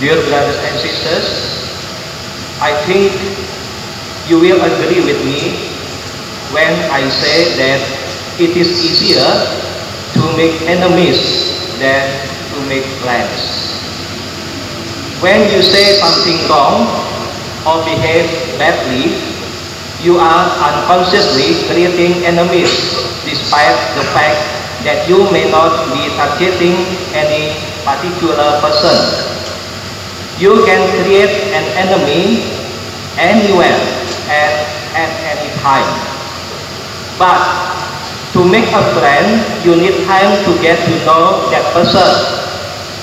Dear brothers and sisters, I think you will agree with me when I say that it is easier to make enemies than to make friends. When you say something wrong or behave badly, you are unconsciously creating enemies despite the fact that you may not be targeting any particular person. You can create an enemy anywhere and at any time. But to make a friend, you need time to get to know that person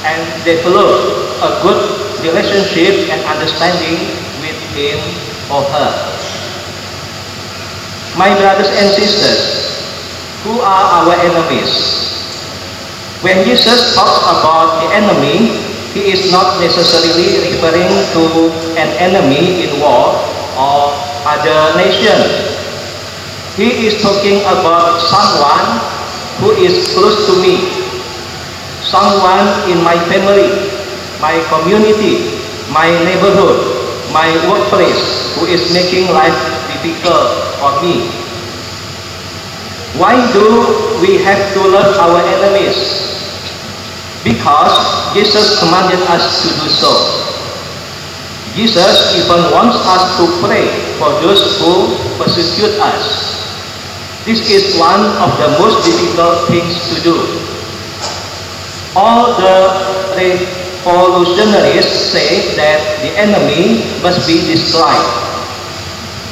and develop a good relationship and understanding with him or her. My brothers and sisters, who are our enemies? When Jesus talks about the enemy, he is not necessarily referring to an enemy in war or other nation. He is talking about someone who is close to me, someone in my family, my community, my neighborhood, my workplace, who is making life difficult for me. Why do we have to love our enemies? Because Jesus commanded us to do so. Jesus even wants us to pray for those who persecute us. This is one of the most difficult things to do. All the revolutionaries say that the enemy must be destroyed.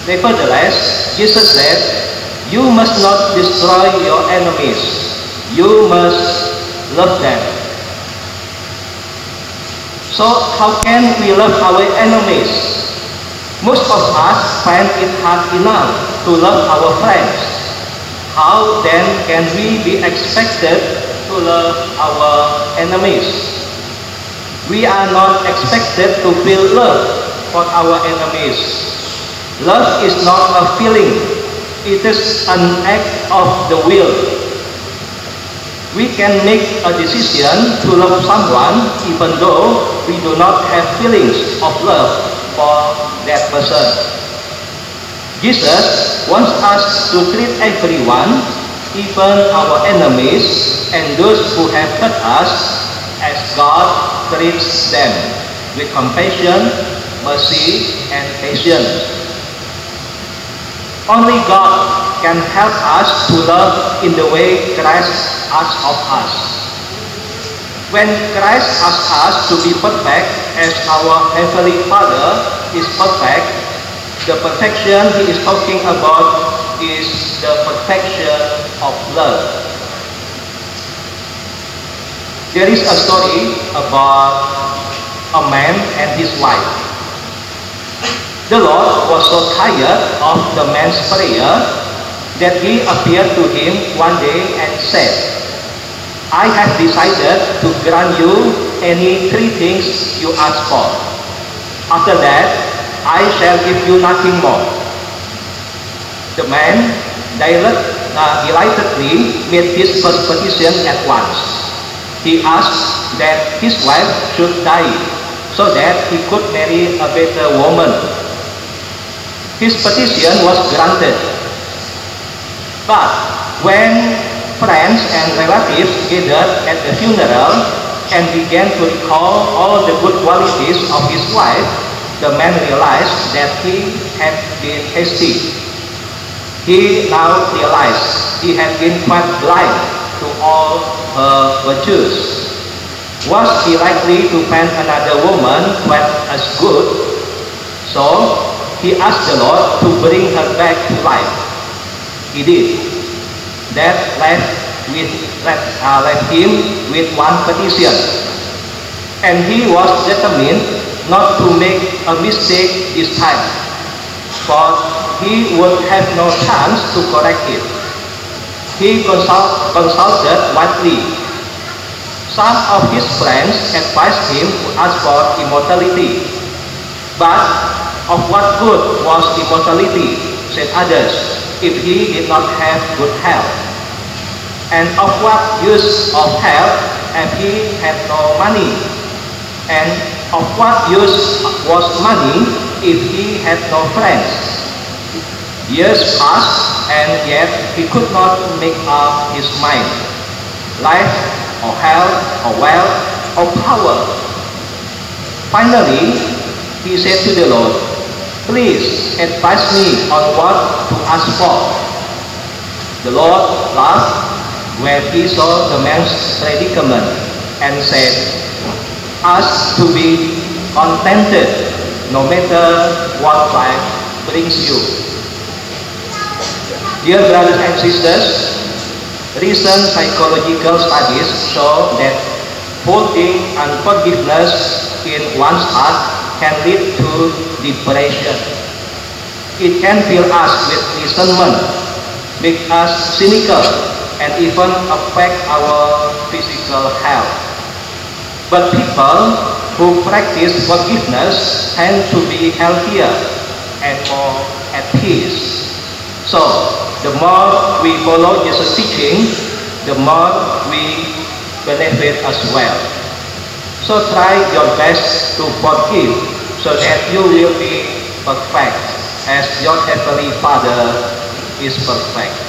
Nevertheless, Jesus said, you must not destroy your enemies. You must love them. So how can we love our enemies? Most of us find it hard enough to love our friends. How then can we be expected to love our enemies? We are not expected to feel love for our enemies. Love is not a feeling. It is an act of the will. We can make a decision to love someone even though we do not have feelings of love for that person. Jesus wants us to treat everyone, even our enemies and those who have hurt us, as God treats them, with compassion, mercy, and patience. Only God can help us to love in the way Christ asks of us. When Christ asks us to be perfect as our Heavenly Father is perfect, the perfection he is talking about is the perfection of love. There is a story about a man and his wife. The Lord was so tired of the man's prayer that he appeared to him one day and said, I have decided to grant you any 3 things you ask for. After that, I shall give you nothing more. The man delightedly made his first petition at once. He asked that his wife should die so that he could marry a better woman. His petition was granted. But when friends and relatives gathered at the funeral and began to recall all the good qualities of his wife, the man realized that he had been hasty. He now realized he had been quite blind to all her virtues. Was he likely to find another woman quite as good? So he asked the Lord to bring her back to life. He did. That left him with one petition. And he was determined not to make a mistake this time, for he would have no chance to correct it. He consulted widely. Some of his friends advised him to ask for immortality. But of what good was immortality, said others, if he did not have good health? And of what use of health if he had no money? And Of what use was money if he had no friends? Years passed, and yet he could not make up his mind. Life, or health, or wealth, or power. Finally, he said to the Lord, "Please advise me on what to ask for." The Lord laughed when he saw the man's predicament and said, "Ask to be contented no matter what life brings you." Dear brothers and sisters, recent psychological studies show that holding unforgiveness in one's heart can lead to depression. It can fill us with resentment, make us cynical, and even affect our physical health. But people who practice forgiveness tend to be healthier and more at peace. So, the more we follow Jesus' teaching, the more we benefit as well. So try your best to forgive so that you will be perfect as your Heavenly Father is perfect.